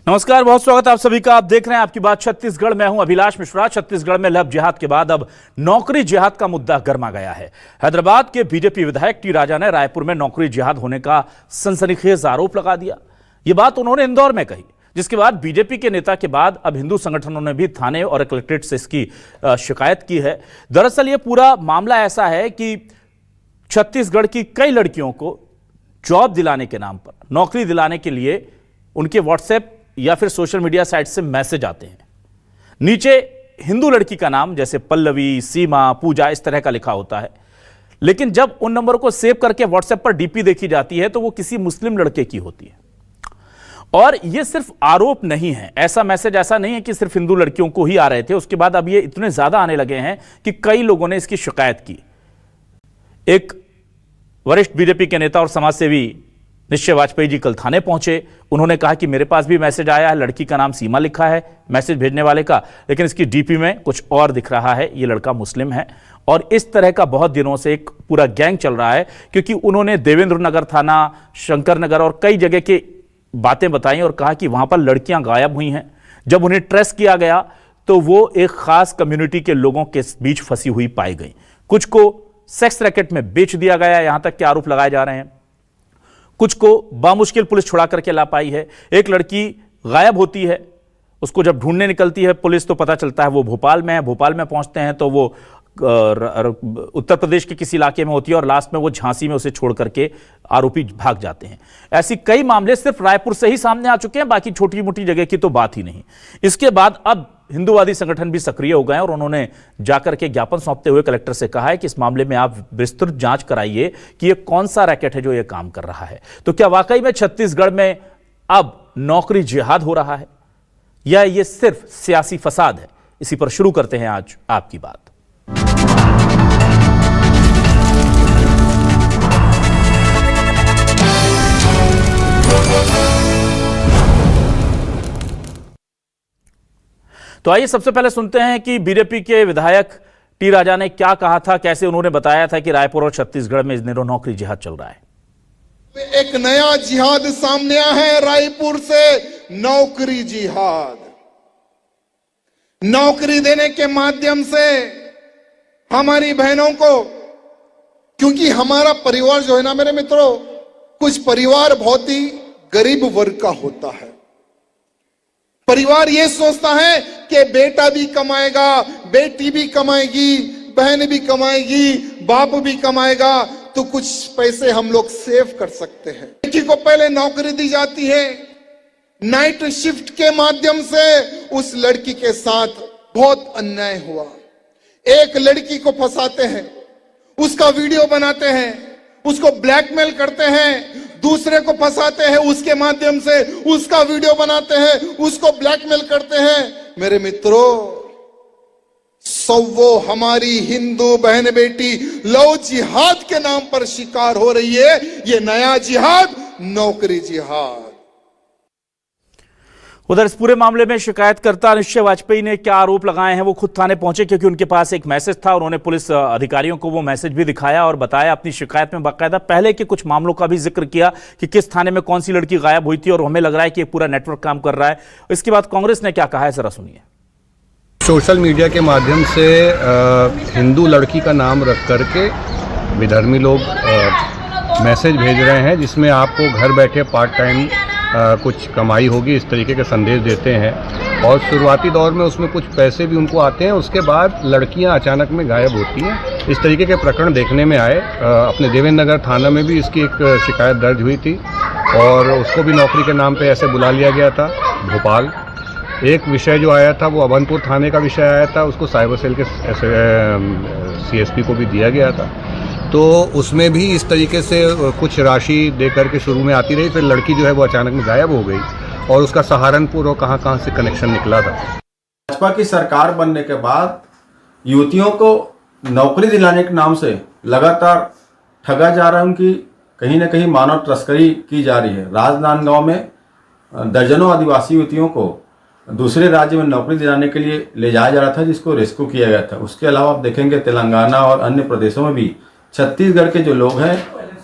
नमस्कार, बहुत स्वागत आप सभी का। आप देख रहे हैं आपकी बात छत्तीसगढ़। मैं हूं अभिलाष मिश्रा। छत्तीसगढ़ में लव जिहाद के बाद अब नौकरी जिहाद का मुद्दा गर्मा गया है। हैदराबाद के बीजेपी विधायक टी राजा ने रायपुर में नौकरी जिहाद होने का सनसनीखेज आरोप लगा दिया। यह बात उन्होंने इंदौर में कही, जिसके बाद बीजेपी के नेता के बाद अब हिंदू संगठनों ने भी थाने और कलेक्ट्रेट से इसकी शिकायत की है। दरअसल यह पूरा मामला ऐसा है कि छत्तीसगढ़ की कई लड़कियों को जॉब दिलाने के नाम पर, नौकरी दिलाने के लिए उनके व्हाट्सएप या फिर सोशल मीडिया साइट से मैसेज आते हैं। नीचे हिंदू लड़की का नाम जैसे पल्लवी, सीमा, पूजा इस तरह का लिखा होता है, लेकिन जब उन नंबर को सेव करके व्हाट्सएप पर डीपी देखी जाती है तो वो किसी मुस्लिम लड़के की होती है। और ये सिर्फ आरोप नहीं है, ऐसा मैसेज ऐसा नहीं है कि सिर्फ हिंदू लड़कियों को ही आ रहे थे। उसके बाद अब ये इतने ज्यादा आने लगे हैं कि कई लोगों ने इसकी शिकायत की। एक वरिष्ठ बीजेपी के नेता और समाजसेवी निश्चय वाजपेयी जी कल थाने पहुंचे। उन्होंने कहा कि मेरे पास भी मैसेज आया है, लड़की का नाम सीमा लिखा है मैसेज भेजने वाले का, लेकिन इसकी डीपी में कुछ और दिख रहा है, ये लड़का मुस्लिम है। और इस तरह का बहुत दिनों से एक पूरा गैंग चल रहा है, क्योंकि उन्होंने देवेंद्र नगर थाना, शंकर नगर और कई जगह की बातें बताई और कहा कि वहां पर लड़कियां गायब हुई हैं। जब उन्हें ट्रेस किया गया तो वो एक खास कम्युनिटी के लोगों के बीच फंसी हुई पाई गई। कुछ को सेक्स रैकेट में बेच दिया गया, यहां तक के आरोप लगाए जा रहे हैं। कुछ को बामुश्किल पुलिस छुड़ा करके ला पाई है। एक लड़की गायब होती है, उसको जब ढूंढने निकलती है पुलिस तो पता चलता है वो भोपाल में है। भोपाल में पहुंचते हैं तो वो उत्तर प्रदेश के किसी इलाके में होती है और लास्ट में वो झांसी में उसे छोड़ करके आरोपी भाग जाते हैं। ऐसी कई मामले सिर्फ रायपुर से ही सामने आ चुके हैं, बाकी छोटी मोटी जगह की तो बात ही नहीं। इसके बाद अब हिंदूवादी संगठन भी सक्रिय हो गए और उन्होंने जाकर के ज्ञापन सौंपते हुए कलेक्टर से कहा है कि इस मामले में आप विस्तृत जांच कराइए कि ये कौन सा रैकेट है जो ये काम कर रहा है। तो क्या वाकई में छत्तीसगढ़ में अब नौकरी जिहाद हो रहा है या ये सिर्फ सियासी फसाद है? इसी पर शुरू करते हैं आज आपकी बात। तो आइए सबसे पहले सुनते हैं कि बीजेपी के विधायक टी राजा ने क्या कहा था, कैसे उन्होंने बताया था कि रायपुर और छत्तीसगढ़ में इस दिनों नौकरी जिहाद चल रहा है। एक नया जिहाद सामने आया है रायपुर से, नौकरी जिहाद। नौकरी देने के माध्यम से हमारी बहनों को, क्योंकि हमारा परिवार जो है ना मेरे मित्रों, कुछ परिवार बहुत ही गरीब वर्ग का होता है। परिवार ये सोचता है कि बेटा भी कमाएगा, बेटी भी कमाएगी, बहन भी कमाएगी, बाप भी कमाएगा, तो कुछ पैसे हम लोग सेव कर सकते हैं। लड़की को पहले नौकरी दी जाती है, नाइट शिफ्ट के माध्यम से उस लड़की के साथ बहुत अन्याय हुआ। एक लड़की को फंसाते हैं, उसका वीडियो बनाते हैं, उसको ब्लैकमेल करते हैं, दूसरे को फंसाते हैं, उसके माध्यम से उसका वीडियो बनाते हैं, उसको ब्लैकमेल करते हैं। मेरे मित्रों, सौ हमारी हिंदू बहन बेटी लव जिहाद के नाम पर शिकार हो रही है। ये नया जिहाद, नौकरी जिहाद। उधर इस पूरे मामले में शिकायतकर्ता निश्चय वाजपेयी ने क्या आरोप लगाए हैं, वो खुद थाने पहुंचे क्योंकि उनके पास एक मैसेज था। उन्होंने पुलिस अधिकारियों को वो मैसेज भी दिखाया और बताया अपनी शिकायत में बाकायदा पहले के कुछ मामलों का भी जिक्र किया कि किस थाने में कौन सी लड़की गायब हुई थी और हमें लग रहा है कि एक पूरा नेटवर्क काम कर रहा है। इसके बाद कांग्रेस ने क्या कहा है, जरा सुनिए। सोशल मीडिया के माध्यम से हिंदू लड़की का नाम रख करके विधर्मी लोग मैसेज भेज रहे हैं, जिसमें आपको घर बैठे पार्ट टाइम कुछ कमाई होगी, इस तरीके के संदेश देते हैं। और शुरुआती दौर में उसमें कुछ पैसे भी उनको आते हैं, उसके बाद लड़कियां अचानक में गायब होती हैं। इस तरीके के प्रकरण देखने में आए। अपने देवेंद्र नगर थाना में भी इसकी एक शिकायत दर्ज हुई थी और उसको भी नौकरी के नाम पे ऐसे बुला लिया गया था। भोपाल एक विषय जो आया था वो अभनपुर थाने का विषय आया था, उसको साइबर सेल के CSP को भी दिया गया था। तो उसमें भी इस तरीके से कुछ राशि दे करके शुरू में आती रही, फिर लड़की जो है वो अचानक में गायब हो गई और उसका सहारनपुर और कहाँ से कनेक्शन निकला था। भाजपा की सरकार बनने के बाद युवतियों को नौकरी दिलाने के नाम से लगातार ठगा जा रहा है, उनकी कहीं ना कहीं मानव तस्करी की जा रही है। राजनांदगांव में दर्जनों आदिवासी युवतियों को दूसरे राज्य में नौकरी दिलाने के लिए ले जाया जा रहा था, जिसको रेस्क्यू किया गया था। उसके अलावा आप देखेंगे तेलंगाना और अन्य प्रदेशों में भी छत्तीसगढ़ के जो लोग हैं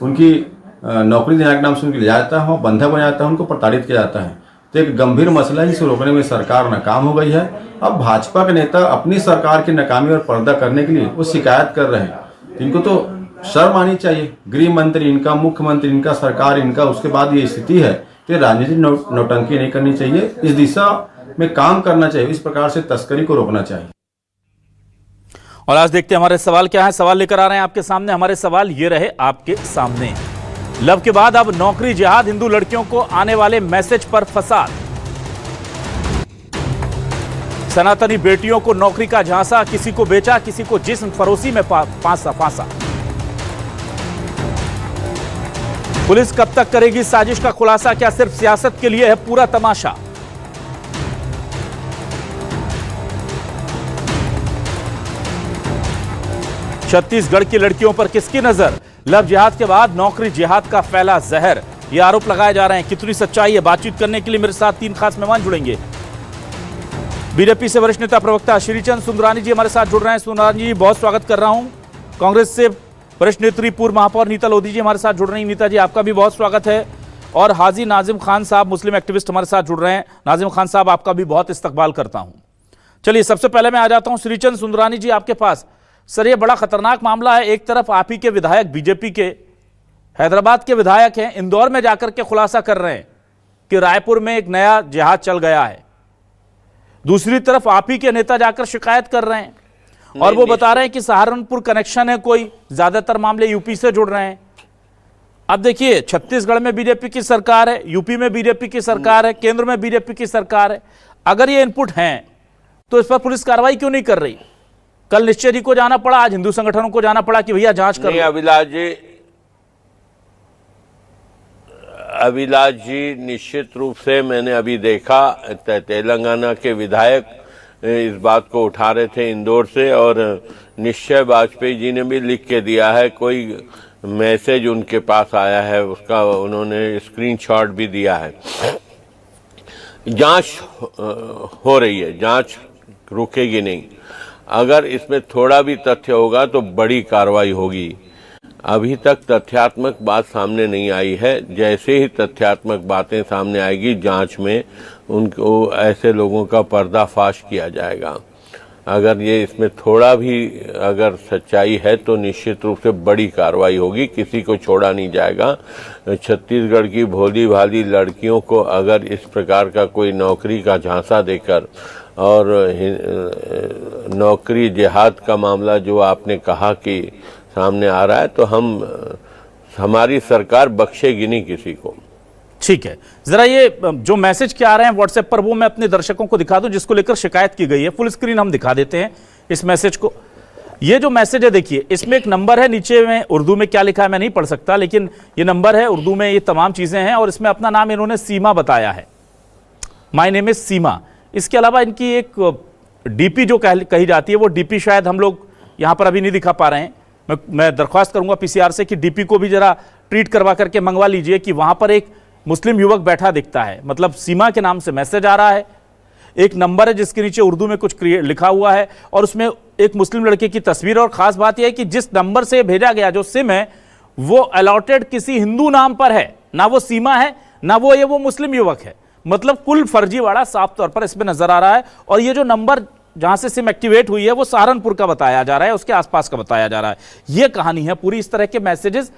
उनकी नौकरी देने के नाम से उनकी ले जाता है, बंधक बना जाता है, उनको प्रताड़ित किया जाता है। तो एक गंभीर मसला है जिसे रोकने में सरकार नाकाम हो गई है। अब भाजपा के नेता अपनी सरकार की नाकामी और पर्दा करने के लिए वो शिकायत कर रहे हैं। इनको तो शर्म आनी चाहिए। गृह मंत्री इनका, मुख्यमंत्री इनका, सरकार इनका, उसके बाद ये स्थिति है तो राजनीतिक नौटंकी नहीं करनी चाहिए, इस दिशा में काम करना चाहिए, इस प्रकार से तस्करी को रोकना चाहिए। और आज देखते हैं हमारे सवाल क्या है। सवाल लेकर आ रहे हैं आपके सामने। हमारे सवाल ये रहे आपके सामने। लव के बाद अब नौकरी जिहाद, हिंदू लड़कियों को आने वाले मैसेज पर फसाद। सनातनी बेटियों को नौकरी का झांसा, किसी को बेचा, किसी को जिस्म फरोशी में फांसा। पुलिस कब तक करेगी साजिश का खुलासा? क्या सिर्फ सियासत के लिए है पूरा तमाशा? छत्तीसगढ़ की लड़कियों पर किसकी नजर? लव जिहाद के बाद नौकरी जिहाद का फैला जहर, ये आरोप लगाए जा रहे हैं। कितनी सच्चाई है? बातचीत करने के लिए मेरे साथ 3 खास मेहमान जुड़ेंगे। बीजेपी से वरिष्ठ नेता प्रवक्ता श्रीचंद सुंदरानी जी हमारे साथ जुड़ रहे हैं। सुंदरानी जी, बहुत स्वागत कर रहा हूं। कांग्रेस से वरिष्ठ नेत्री पूर्व महापौर नीता लोधी जी हमारे साथ जुड़ रही हैं। नीता जी, आपका भी बहुत स्वागत है। और हाजी नाजिम खान साहब, मुस्लिम एक्टिविस्ट, हमारे साथ जुड़ रहे हैं। नाजिम खान साहब, आपका भी बहुत इस्तकबाल करता हूं। चलिए, सबसे पहले मैं आ जाता हूं श्रीचंद सुंदरानी जी आपके पास। सर, ये बड़ा खतरनाक मामला है। एक तरफ आप ही के विधायक, बीजेपी के हैदराबाद के विधायक हैं, इंदौर में जाकर के खुलासा कर रहे हैं कि रायपुर में एक नया जिहाद चल गया है। दूसरी तरफ आप ही के नेता जाकर शिकायत कर रहे हैं और वो बता रहे हैं कि सहारनपुर कनेक्शन है कोई, ज्यादातर मामले यूपी से जुड़ रहे हैं। अब देखिए, छत्तीसगढ़ में बीजेपी की सरकार है, यूपी में बीजेपी की सरकार है, केंद्र में बीजेपी की सरकार है। अगर ये इनपुट हैं तो इस पर पुलिस कार्रवाई क्यों नहीं कर रही? कल निश्चय जी को जाना पड़ा, आज हिंदू संगठनों को जाना पड़ा कि भैया जांच करो। अभिलाष जी, निश्चित रूप से मैंने अभी देखा तेलंगाना के विधायक इस बात को उठा रहे थे इंदौर से, और निश्चय वाजपेयी जी ने भी लिख के दिया है। कोई मैसेज उनके पास आया है, उसका उन्होंने स्क्रीनशॉट भी दिया है। जांच हो रही है, जांच रुकेगी नहीं। अगर इसमें थोड़ा भी तथ्य होगा तो बड़ी कार्रवाई होगी। अभी तक तथ्यात्मक बात सामने नहीं आई है। जैसे ही तथ्यात्मक बातें सामने आएगी, जांच में उनको ऐसे लोगों का पर्दाफाश किया जाएगा। अगर ये इसमें थोड़ा भी अगर सच्चाई है तो निश्चित रूप से बड़ी कार्रवाई होगी, किसी को छोड़ा नहीं जाएगा। छत्तीसगढ़ की भोली भाली लड़कियों को अगर इस प्रकार का कोई नौकरी का झांसा देकर, और नौकरी जिहाद का मामला जो आपने कहा कि सामने आ रहा है, तो हमारी सरकार बख्शेगी नहीं किसी को। ठीक है, जरा ये जो मैसेज क्या आ रहे हैं व्हाट्सएप पर, वो मैं अपने दर्शकों को दिखा दूं, जिसको लेकर शिकायत की गई है। फुल स्क्रीन हम दिखा देते हैं इस मैसेज को। ये जो मैसेज है, देखिए, इसमें एक नंबर है, नीचे में उर्दू में क्या लिखा है मैं नहीं पढ़ सकता, लेकिन ये नंबर है, उर्दू में ये तमाम चीजें हैं, और इसमें अपना नाम इन्होंने सीमा बताया है। माय नेम इज सीमा। इसके अलावा इनकी एक डीपी जो कही जाती है, वो डीपी शायद हम लोग यहां पर अभी नहीं दिखा पा रहे हैं। मैं दरख्वास्त करूंगा पीसीआर से कि डीपी को भी जरा ट्रीट करवा करके मंगवा लीजिए कि वहां पर एक मुस्लिम युवक बैठा दिखता है, मतलब सीमा के नाम से मैसेज आ रहा है। एक नंबर है जिसके नीचे उर्दू में कुछ लिखा हुआ है, और उसमें एक मुस्लिम लड़के की तस्वीर। और खास बात यह है कि जिस नंबर से भेजा गया, जो सिम है, वो अलॉटेड किसी हिंदू नाम पर है, ना वो सीमा है, ना वो मुस्लिम युवक है। मतलब कुल फर्जीवाड़ा साफ तौर पर इसमें नजर आ रहा है। और ये जो नंबर जहां से सिम एक्टिवेट हुई है, वो सहारनपुर का बताया जा रहा है, उसके आसपास का बताया जा रहा है। यह कहानी है पूरी। इस तरह के मैसेजेस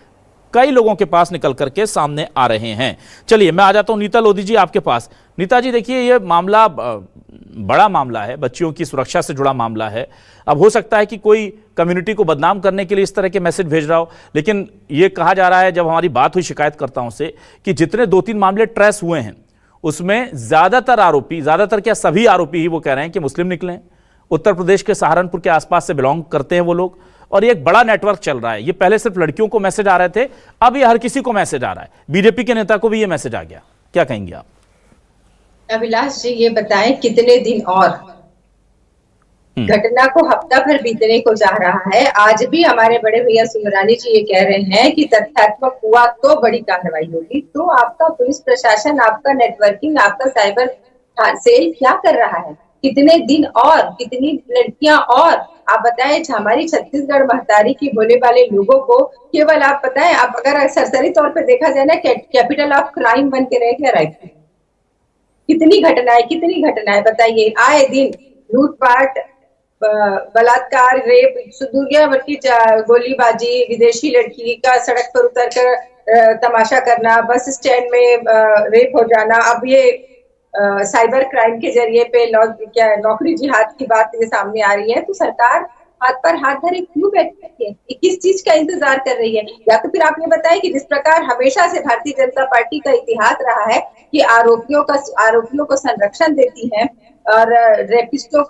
कई लोगों के पास निकल करके सामने आ रहे हैं। चलिए, मैं आ जाता हूं नीता लोधी जी आपके पास। नीता जी, देखिए, ये मामला बड़ा मामला है, बच्चियों की सुरक्षा से जुड़ा मामला है। अब हो सकता है कि कोई कम्युनिटी को बदनाम करने के लिए इस तरह के मैसेज भेज रहा हो, लेकिन यह कहा जा रहा है, जब हमारी बात हुई शिकायतकर्ताओं से, कि जितने 2-3 मामले ट्रेस हुए हैं, उसमें ज्यादातर आरोपी, ज्यादातर क्या सभी आरोपी ही वो कह रहे हैं कि मुस्लिम निकले हैं, उत्तर प्रदेश के सहारनपुर के आसपास से बिलोंग करते हैं वो लोग, और ये एक बड़ा नेटवर्क चल रहा है। ये पहले सिर्फ लड़कियों को मैसेज आ रहे थे, अब ये हर किसी को मैसेज आ रहा है। बीजेपी के नेता को भी ये मैसेज आ गया। क्या कहेंगे आप? अभिलाष जी, ये बताएं कितने दिन और? घटना को हफ्ता भर बीतने को जा रहा है। आज भी हमारे बड़े भैया सुंदरानी जी ये कह रहे हैं कि तथ्यात्मक हुआ तो बड़ी कार्रवाई होगी। तो आपका पुलिस प्रशासन, आपका नेटवर्किंग, आपका साइबर सेल क्या कर रहा है? कितने दिन और, कितनी लड़कियां और? आप बताएं, हमारी छत्तीसगढ़ महतारी की भोले वाले लोगों को केवल आप बताएं, आप अगर सरसरी तौर पे देखा जाए ना, कैपिटल ऑफ क्राइम बन के रह गया रायपुर। कितनी घटनाएं बताइए। आए दिन लूटपाट, बलात्कार, रेप, दुनियाभर गोलीबाजी, विदेशी लड़की का सड़क पर उतर कर तमाशा करना, बस स्टैंड में रेप हो जाना। अब ये साइबर क्राइम के जरिए पे नौकरी जिहाद की बात ये सामने आ रही है। तो सरकार हाथ पर हाथ धरे क्यों बैठी है? किस चीज का इंतजार कर रही है? या तो फिर आपने बताया कि जिस प्रकार हमेशा से भारतीय जनता पार्टी का इतिहास रहा है कि आरोपियों को संरक्षण देती है और रेपिस्टों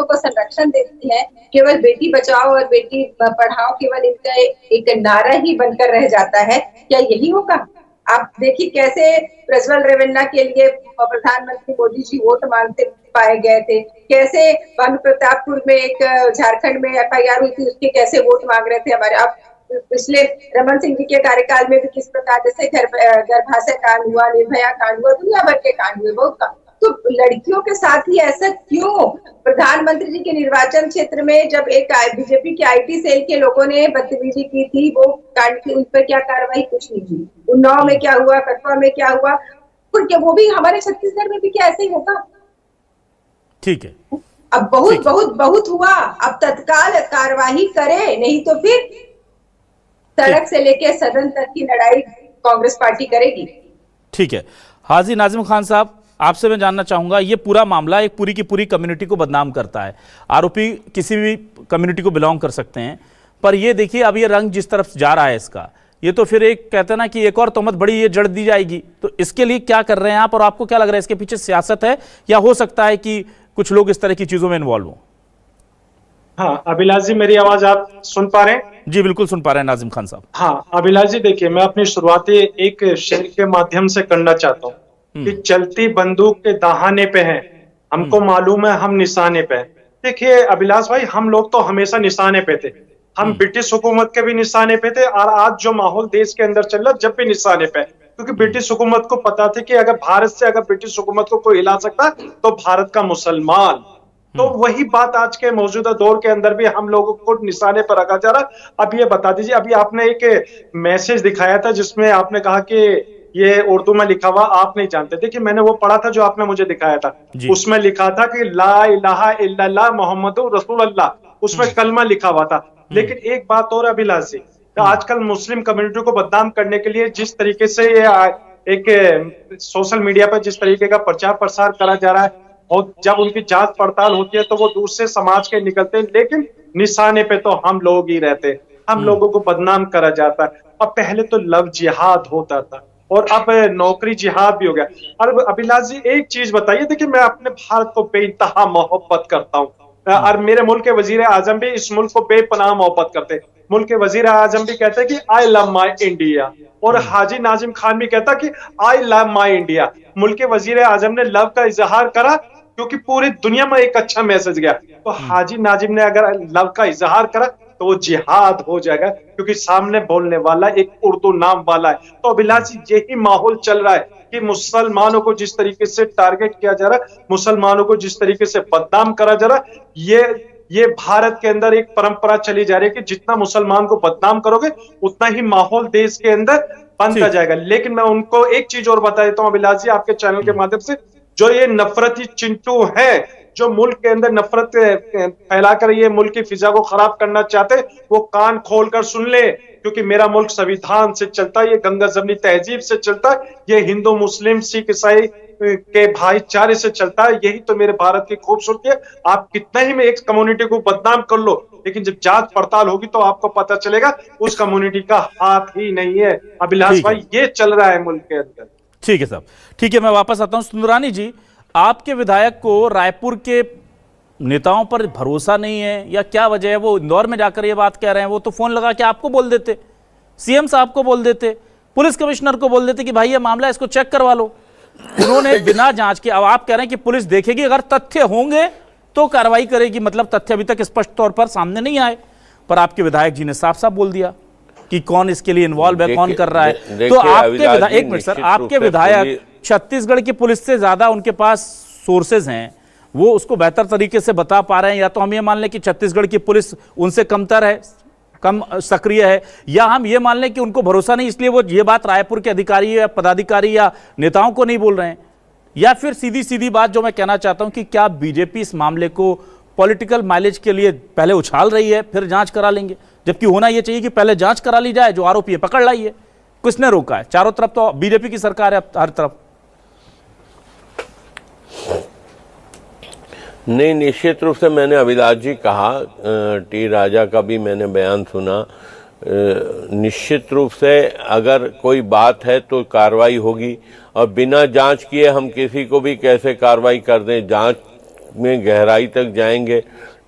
को संरक्षण देती है, केवल बेटी बचाओ और बेटी पढ़ाओ केवल इनका एक नारा ही बनकर रह जाता है, क्या यही होगा? आप देखिए कैसे प्रज्वल रेवन्ना के लिए प्रधानमंत्री मोदी जी वोट मांगते पाए गए थे, कैसे भानु प्रतापपुर में एक झारखंड में FIR हुई थी, उसके कैसे वोट मांग रहे थे हमारे। अब पिछले रमन सिंह जी के कार्यकाल में भी किस प्रकार जैसे गर्भाशय कांड हुआ, निर्भया कांड हुआ, दुनिया भर के कांड हुए बहुत। तो लड़कियों के साथ ही ऐसा क्यों? प्रधानमंत्री जी के निर्वाचन क्षेत्र में जब एक बीजेपी के IT सेल के लोगों ने बदतमीजी की थी, वो कांड की, उन पर क्या कार्रवाई? कुछ नहीं हुई। उन्नाव में क्या हुआ, कठुआ में क्या हुआ, क्या वो भी हमारे छत्तीसगढ़ में भी क्या ऐसे ही होगा? ठीक है, अब बहुत हुआ, अब तत्काल कार्रवाई करे, नहीं तो फिर सड़क से लेके सदन तक की लड़ाई कांग्रेस पार्टी करेगी। ठीक है। हाजी नाजिम खान साहब, आपसे मैं जानना चाहूंगा, ये पूरा मामला एक पूरी की पूरी कम्युनिटी को बदनाम करता है। आरोपी किसी भी कम्युनिटी को बिलोंग कर सकते हैं, पर ये देखिए अब ये रंग जिस तरफ जा रहा है इसका, ये तो फिर एक कहते हैं ना कि एक और तोहमत बड़ी ये जड़ दी जाएगी। तो इसके लिए क्या कर रहे हैं आप, और आपको क्या लग रहा है इसके पीछे सियासत है या हो सकता है कि कुछ लोग इस तरह की चीजों में इन्वॉल्व हों? हाँ अभिलाष जी, मेरी आवाज आप सुन पा रहे हैं? जी बिल्कुल सुन पा रहे हैं नाजिम खान साहब। हाँ अभिलाष जी, देखिए मैं अपनी शुरुआती एक शेर के माध्यम से करना चाहता हूँ कि चलती बंदूक के दहाने पे हैं, हमको मालूम है हम निशाने पे हैं। देखिए अभिलाष भाई, हम लोग तो हमेशा निशाने पे थे। हम ब्रिटिश हुकूमत के भी निशाने पे थे और आज जो माहौल देश के अंदर चल रहा है जब भी निशाने पे, क्योंकि ब्रिटिश हुकूमत को पता था कि अगर भारत से अगर ब्रिटिश हुकूमत को कोई हिला सकता तो भारत का मुसलमान। तो वही बात आज के मौजूदा दौर के अंदर भी हम लोगों को निशाने पर रखा जा रहा। अब ये बता दीजिए, अभी आपने एक मैसेज दिखाया था जिसमें आपने कहा कि ये उर्दू में लिखा हुआ आप नहीं जानते। देखिए मैंने वो पढ़ा था जो आपने मुझे दिखाया था, उसमें लिखा था कि ला इलाहा इल्लल्लाह मुहम्मदुर रसूलुल्लाह, उसमें कलमा लिखा हुआ था। लेकिन एक बात और अभिलाष जी, आजकल मुस्लिम कम्युनिटी को बदनाम करने के लिए जिस तरीके से एक सोशल मीडिया पर जिस तरीके का प्रचार प्रसार करा जा रहा है, और जब उनकी जांच पड़ताल होती है तो वो दूसरे समाज के निकलते हैं, लेकिन निशाने पे तो हम लोग ही रहते हैं, हम लोगों को बदनाम करा जाता है। अब पहले तो लव जिहाद होता था और अब नौकरी जिहाद भी हो गया। और अभिलाष जी एक चीज बताइए, देखिए मैं अपने भारत को बेइंतहा मोहब्बत करता हूँ और मेरे मुल्क के वजीर आजम भी इस मुल्क को बेपनाह मोहब्बत करते हैं। मुल्क के वजीर आजम भी कहते हैं कि आई लव माई इंडिया, और हाजी नाजिम खान भी कहता कि आई लव माई इंडिया। मुल्क के वजीर आजम ने लव का इजहार करा क्योंकि पूरी दुनिया में एक अच्छा मैसेज गया, तो हाजी नाजिम ने अगर लव का इजहार करा तो वो जिहाद हो जाएगा, क्योंकि सामने बोलने वाला एक उर्दू नाम वाला है। तो अभिलाषी यही माहौल चल रहा है कि मुसलमानों को जिस तरीके से टारगेट किया जा रहा है, मुसलमानों को जिस तरीके से बदनाम करा जा रहा है, ये भारत के अंदर एक परंपरा चली जा रही है कि जितना मुसलमान को बदनाम करोगे उतना ही माहौल देश के अंदर बनता जाएगा। लेकिन मैं उनको एक चीज और बता देता हूँ अभिलाष जी आपके चैनल के माध्यम से, जो ये नफरती चिंटू है जो मुल्क के अंदर नफरत फैलाकर ये मुल्क की फिजा को खराब करना चाहते, वो कान खोलकर सुन ले, क्योंकि मेरा मुल्क संविधान से चलता है, ये गंगा जमनी तहजीब से चलता है, ये हिंदू मुस्लिम सिख ईसाई के भाईचारे से चलता है। यही तो मेरे भारत की खूबसूरती है। आप कितना ही में एक कम्युनिटी को बदनाम कर लो, लेकिन जब जांच पड़ताल होगी तो आपको पता चलेगा उस कम्युनिटी का हाथ ही नहीं है। अभिलाष भाई ये चल रहा है मुल्क के अंदर। ठीक है साहब, ठीक है, मैं वापस आता हूं। सुंदरानी जी, आपके विधायक को रायपुर के नेताओं पर भरोसा नहीं है या क्या वजह है? वो इंदौर में जाकर ये बात कह रहे हैं, वो तो फोन लगा के आपको बोल देते, सीएम साहब को बोल देते, पुलिस कमिश्नर को बोल देते कि भाई ये मामला इसको चेक करवा लो। उन्होंने बिना जांच के, अब आप कह रहे हैं कि पुलिस देखेगी, अगर तथ्य होंगे तो कार्रवाई करेगी, मतलब तथ्य अभी तक स्पष्ट तौर पर सामने नहीं आए, पर आपके विधायक जी ने साफ साफ बोल दिया कि कौन इसके लिए इन्वॉल्व है, कौन कर रहा है। तो आपके विधायक, एक मिनट सर, आपके विधायक छत्तीसगढ़ की पुलिस से ज्यादा उनके पास सोर्सेज हैं, वो उसको बेहतर तरीके से बता पा रहे हैं। या तो हम ये मान लें कि छत्तीसगढ़ की पुलिस उनसे कमतर है, कम सक्रिय है, या हम ये मान लें कि उनको भरोसा नहीं इसलिए वो ये बात रायपुर के अधिकारी या पदाधिकारी या नेताओं को नहीं बोल रहे हैं। या फिर सीधी सीधी बात जो मैं कहना चाहता हूं कि क्या बीजेपी इस मामले को पॉलिटिकल माइलेज के लिए पहले उछाल रही है फिर जांच करा लेंगे, जबकि होना यह चाहिए कि पहले जांच करा ली जाए, जो आरोपी है पकड़ लाइए। किसने रोका है? चारों तरफ तो बीजेपी की सरकार है, हर तरफ। नहीं, निश्चित रूप से मैंने अभिलाष जी कहा, टी राजा का भी मैंने बयान सुना। निश्चित रूप से अगर कोई बात है तो कार्रवाई होगी, और बिना जांच किए हम किसी को भी कैसे कार्रवाई कर दें? जांच में गहराई तक जाएंगे।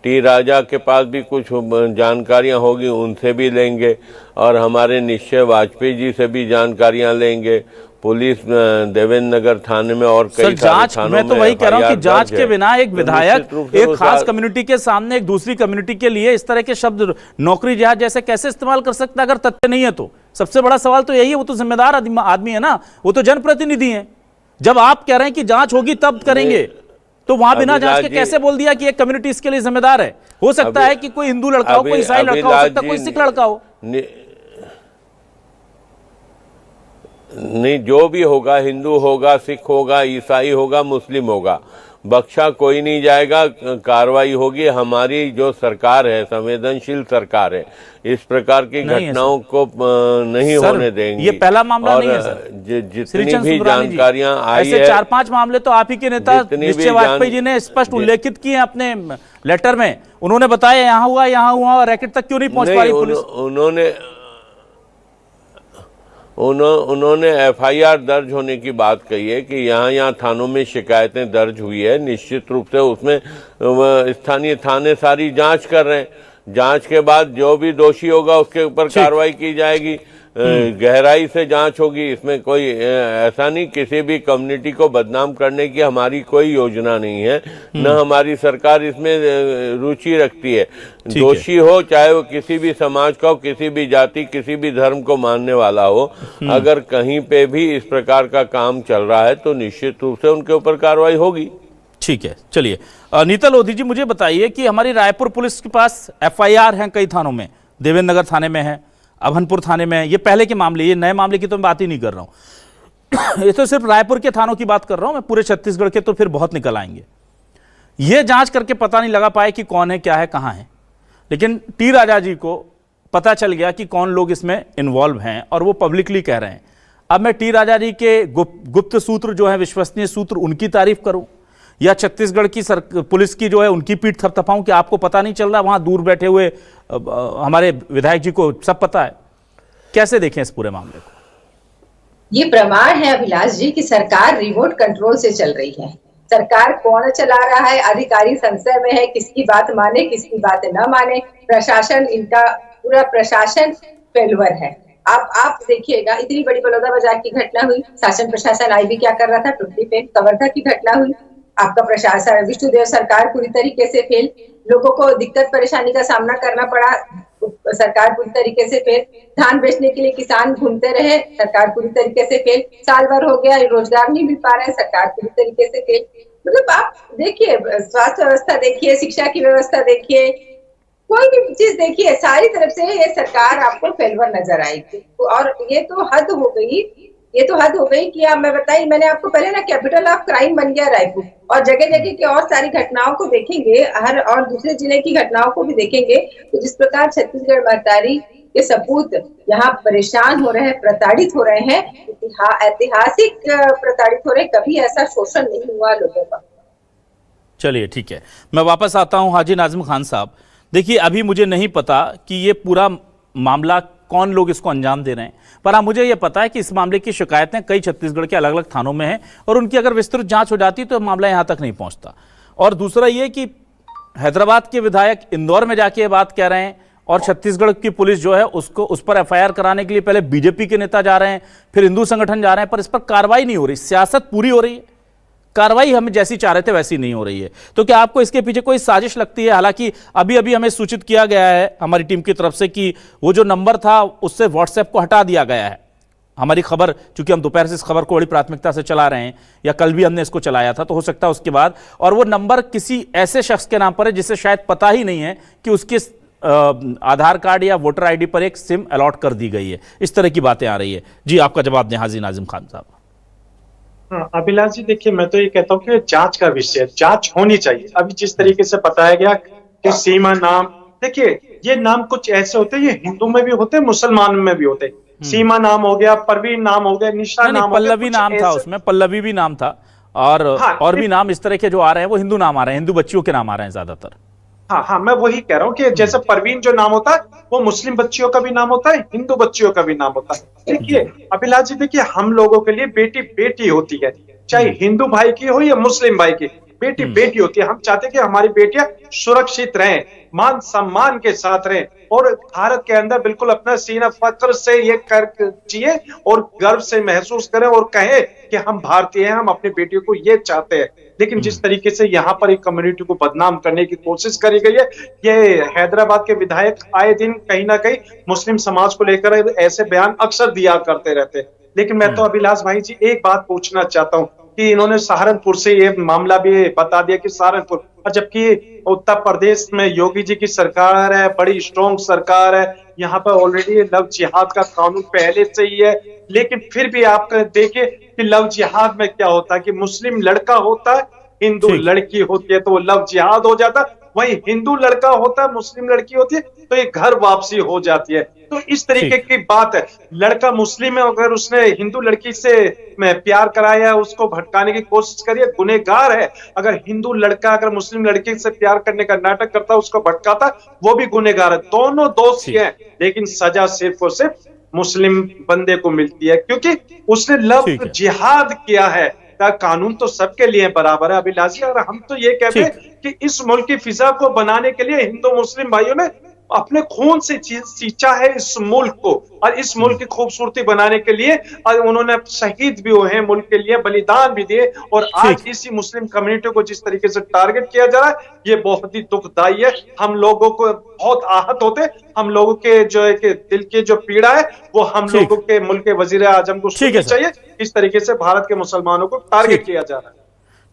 टी राजा के पास भी कुछ जानकारियां होगी, उनसे भी लेंगे, और हमारे निश्चय वाजपेयी जी से भी जानकारियां लेंगे। पुलिस देवेंद्र नगर थाने में और कई जांच, थानों मैं तो वही कह रहा हूं कि जांच के बिना एक विधायक एक खास कम्युनिटी के सामने एक दूसरी कम्युनिटी के लिए इस तरह के शब्द नौकरी जिहाद जैसे कैसे इस्तेमाल कर सकता है अगर तथ्य नहीं है तो? सबसे बड़ा सवाल तो यही है। वो तो जिम्मेदार आदमी है ना, वो तो जनप्रतिनिधि है। जब आप कह रहे हैं कि जांच होगी तब करेंगे, तो वहां बिना जांच के कैसे बोल दिया कि एक कम्युनिटी इसके लिए जिम्मेदार है? हो सकता है कि कोई हिंदू लड़का हो, कोई ईसाई लड़का हो सकता है, कोई सिख लड़का हो। नहीं, जो भी होगा, हिंदू होगा, सिख होगा, ईसाई होगा, मुस्लिम होगा, बख्शा कोई नहीं जाएगा। कार्रवाई होगी। हमारी जो सरकार है संवेदनशील सरकार है, इस प्रकार की घटनाओं को नहीं होने देंगे। ये पहला मामला नहीं है सर। जितनी भी जानकारियां आई है, ऐसे 4-5 मामले तो आप ही के नेता निश्चय वाजपेयी जी ने स्पष्ट उल्लेखित किए अपने लेटर में। उन्होंने बताया यहाँ हुआ, और रैकेट तक क्यों नहीं पहुंच पा रही पुलिस? उन्होंने एफआईआर दर्ज होने की बात कही है कि यहाँ थानों में शिकायतें दर्ज हुई है। निश्चित रूप से उसमें स्थानीय थाने सारी जांच कर रहे हैं। जांच के बाद जो भी दोषी होगा उसके ऊपर कार्रवाई की जाएगी। गहराई से जांच होगी। इसमें कोई ऐसा नहीं, किसी भी कम्युनिटी को बदनाम करने की हमारी कोई योजना नहीं है, न हमारी सरकार इसमें रुचि रखती है। दोषी हो, चाहे वो किसी भी समाज का हो, किसी भी जाति, किसी भी धर्म को मानने वाला हो, अगर कहीं पे भी इस प्रकार का काम चल रहा है तो निश्चित रूप से उनके ऊपर कार्रवाई होगी। ठीक है, चलिए नीता लोधी जी, मुझे बताइए कि हमारी रायपुर पुलिस के पास एफआईआर हैं कई थानों में, देवेंद्र नगर थाने में है, अभनपुर थाने में। ये पहले के मामले, ये नए मामले की तो मैं बात ही नहीं कर रहा हूं। ये तो सिर्फ रायपुर के थानों की बात कर रहा हूं मैं। पूरे छत्तीसगढ़ के तो फिर बहुत निकल आएंगे। ये जांच करके पता नहीं लगा पाए कि कौन है, क्या है, कहां है। लेकिन टी राजा जी को पता चल गया कि कौन लोग इसमें इन्वॉल्व हैं, और वो पब्लिकली कह रहे हैं। अब मैं टी राजा जी के गुप्त सूत्र जो है, विश्वसनीय सूत्र, उनकी तारीफ करूं, या छत्तीसगढ़ की पुलिस की जो है उनकी पीठ थपथपाऊं कि आपको पता नहीं चल रहा? वहां दूर बैठे हुए हमारे विधायक जी को सब पता है। कैसे देखें इस पूरे मामले को? ये प्रमाण है अभिलाष जी कि सरकार रिमोट कंट्रोल से चल रही है। सरकार कौन चला रहा है, अधिकारी संशय में है, किसकी बात माने, किसकी बात न माने। प्रशासन, इनका पूरा प्रशासन फेलवर है। आप देखिएगा, इतनी बड़ी बलौदाबाजार की घटना हुई, शासन प्रशासन आई भी क्या कर रहा था? टुट्टी पे कवर्धा की घटना हुई, आपका प्रशासन विष्णुदेव सरकार पूरी तरीके से फेल। लोगों को दिक्कत परेशानी का सामना करना पड़ा, सरकार पूरी तरीके से फेल। धान बेचने के लिए किसान घूमते रहे, सरकार पूरी तरीके से फेल। साल भर हो गया, रोजगार नहीं मिल पा रहा है, सरकार पूरी तरीके से फेल। मतलब आप देखिए, स्वास्थ्य व्यवस्था देखिए, शिक्षा की व्यवस्था देखिए, कोई भी चीज देखिए, सारी तरफ से ये सरकार आपको फेलवर नजर आएगी। और ये तो हद हो गई, कि आप, मैं बताइए, मैंने आपको पहले ना कैपिटल ऑफ क्राइम बन गया रायपुर, और जगह जगह की और सारी घटनाओं को देखेंगे, हर और दूसरे जिले की घटनाओं को भी देखेंगे, तो जिस प्रकार छत्तीसगढ़ महतारी के सपूत यहाँ परेशान हो रहे हैं, प्रताड़ित हो रहे हैं, ऐतिहासिक प्रताड़ित हो रहे हैं। कभी ऐसा शोषण नहीं हुआ लोगों का। चलिए ठीक है, मैं वापस आता हूं हाजी नाजिम खान साहब। देखिए, अभी मुझे नहीं पता कि ये पूरा मामला कौन लोग इसको अंजाम दे रहे हैं, पर हाँ मुझे यह पता है कि इस मामले की शिकायतें कई छत्तीसगढ़ के अलग अलग थानों में हैं, और उनकी अगर विस्तृत जांच हो जाती तो मामला यहां तक नहीं पहुंचता। और दूसरा ये कि हैदराबाद के विधायक इंदौर में जाके ये बात कह रहे हैं, और छत्तीसगढ़ की पुलिस जो है उसको उस पर एफआईआर कराने के लिए पहले बीजेपी के नेता जा रहे हैं, फिर हिंदू संगठन जा रहे हैं, पर इस पर कार्रवाई नहीं हो रही। सियासत पूरी हो रही है, कार्रवाई हम जैसी चाह रहे थे वैसी नहीं हो रही है। तो क्या आपको इसके पीछे कोई साजिश लगती है? हालांकि अभी अभी हमें सूचित किया गया है हमारी टीम की तरफ से कि वो जो नंबर था उससे व्हाट्सएप को हटा दिया गया है। हमारी खबर, चूंकि हम दोपहर से इस खबर को बड़ी प्राथमिकता से चला रहे हैं, या कल भी हमने इसको चलाया था, तो हो सकता है उसके बाद, और वो नंबर किसी ऐसे शख्स के नाम पर है जिसे शायद पता ही नहीं है कि उसके आधार कार्ड या वोटर आईडी पर एक सिम अलॉट कर दी गई है। इस तरह की बातें आ रही है। जी, आपका जवाब दें हाजी नाजिम खान साहब। हाँ, अभिलाष जी देखिए, मैं तो ये कहता हूँ कि जांच का विषय है, जांच होनी चाहिए। अभी जिस तरीके से बताया गया कि सीमा नाम, देखिए ये नाम कुछ ऐसे होते हैं, ये हिंदू में भी होते हैं, मुसलमान में भी होते हैं। सीमा नाम हो गया, परवीन नाम हो गया, निशा नहीं, नाम हो गया, पल्लवी कुछ नाम था ऐसे- उसमें, पल्लवी भी नाम था। और हाँ, और भी नाम इस तरह के जो आ रहे हैं वो हिंदू नाम आ रहे हैं, हिंदू बच्चियों के नाम आ रहे हैं ज्यादातर। हाँ हाँ, मैं वही कह रहा हूँ कि जैसे परवीन जो नाम होता है वो मुस्लिम बच्चियों का भी नाम होता है, हिंदू बच्चियों का भी नाम होता है। देखिए अभिलाष जी, देखिए हम लोगों के लिए बेटी बेटी होती है, चाहे हिंदू भाई की हो या मुस्लिम भाई की, बेटी बेटी होती है। हम चाहते हैं कि हमारी बेटियां सुरक्षित रहें, मान सम्मान के साथ रहें, और भारत के अंदर बिल्कुल अपना सीना फख्र से ये कर जिए और गर्व से महसूस करें और कहें कि हम भारतीय हैं, हम अपनी बेटियों को ये चाहते हैं। लेकिन जिस तरीके से यहाँ पर एक कम्युनिटी को बदनाम करने की कोशिश करी गई है, ये हैदराबाद के विधायक आए दिन कहीं ना कहीं मुस्लिम समाज को लेकर ऐसे बयान अक्सर दिया करते रहते हैं। लेकिन मैं तो अभिलाष भाई जी एक बात पूछना चाहता हूँ कि इन्होंने सहारनपुर से ये मामला भी बता दिया कि सहारनपुर, और जबकि उत्तर प्रदेश में योगी जी की सरकार है, बड़ी स्ट्रॉन्ग सरकार है, यहाँ पर ऑलरेडी लव जिहाद का कानून पहले से ही है। लेकिन फिर भी आप देखिए कि लव जिहाद में क्या होता है कि मुस्लिम लड़का होता है, हिंदू लड़की होती है तो वो लव जिहाद हो जाता है, वही हिंदू लड़का होता है, मुस्लिम लड़की होती है तो ये घर वापसी हो जाती है। तो इस तरीके की बात है। लड़का मुस्लिम है, अगर उसने हिंदू लड़की से प्यार कराया, उसको भटकाने की कोशिश करी है, गुनहगार है। अगर हिंदू लड़का अगर मुस्लिम लड़की से प्यार करने का नाटक करता है, उसको भटकाता, वो भी गुनहगार है। दोनों दोषी हैं, लेकिन सजा सिर्फ और सिर्फ मुस्लिम बंदे को मिलती है क्योंकि उसने लव जिहाद किया है। कानून तो सबके लिए बराबर है अभिलाषी, और हम तो ये कहते हैं कि इस मुल्क की फिजा को बनाने के लिए हिंदू मुस्लिम भाइयों ने अपने खून से सींचा है इस मुल्क को, और इस मुल्क की खूबसूरती बनाने के लिए और उन्होंने शहीद भी हुए हैं मुल्क के लिए, बलिदान भी दिए। और आज इसी मुस्लिम कम्युनिटी को जिस तरीके से टारगेट किया जा रहा है, ये बहुत ही दुखदायी है। हम लोगों को बहुत आहत होते, हम लोगों के जो है कि दिल की जो पीड़ा है वो हम लोगों के मुल्क के वजीर आजम को सुननी चाहिए। इस तरीके से भारत के मुसलमानों को टारगेट किया जा रहा है।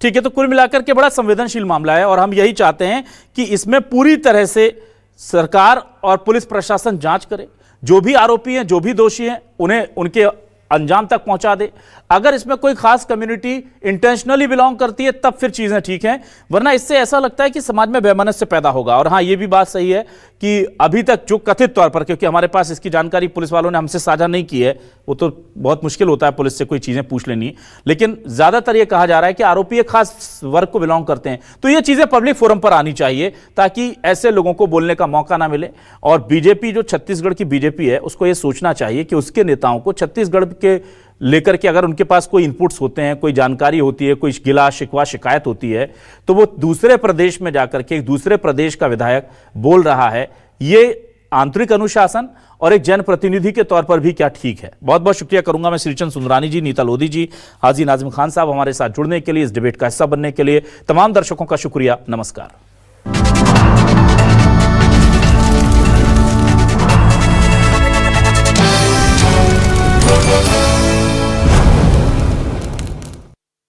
ठीक है, तो कुल मिलाकर के बड़ा संवेदनशील मामला है और हम यही चाहते हैं कि इसमें पूरी तरह से सरकार और पुलिस प्रशासन जांच करे, जो भी आरोपी हैं, जो भी दोषी हैं, उन्हें उनके अंजाम तक पहुंचा दे। अगर इसमें कोई खास कम्युनिटी इंटेंशनली बिलोंग करती है तब फिर चीजें ठीक हैं, वरना इससे ऐसा लगता है कि समाज में वैमनस्य पैदा होगा। और हाँ, ये भी बात सही है कि अभी तक जो कथित तौर पर, क्योंकि हमारे पास इसकी जानकारी पुलिस वालों ने हमसे साझा नहीं की है, वो तो बहुत मुश्किल होता है पुलिस से कोई चीजें पूछ लेनी, लेकिन ज्यादातर ये कहा जा रहा है कि आरोपी एक खास वर्ग को बिलोंग करते हैं। तो ये चीजें पब्लिक फोरम पर आनी चाहिए ताकि ऐसे लोगों को बोलने का मौका ना मिले। और बीजेपी, जो छत्तीसगढ़ की बीजेपी है, उसको ये सोचना चाहिए कि उसके नेताओं को छत्तीसगढ़ के लेकर के अगर उनके पास कोई इनपुट्स होते हैं, कोई जानकारी होती है, कोई गिला शिकवा शिकायत होती है, तो वो दूसरे प्रदेश में जाकर के एक दूसरे प्रदेश का विधायक बोल रहा है, ये आंतरिक अनुशासन और एक जनप्रतिनिधि के तौर पर भी क्या ठीक है। बहुत बहुत शुक्रिया करूंगा मैं श्रीचंद सुंदरानी जी, नीता लोधी जी, हाजी नाजिम खान साहब हमारे साथ जुड़ने के लिए, इस डिबेट का हिस्सा बनने के लिए। तमाम दर्शकों का शुक्रिया, नमस्कार।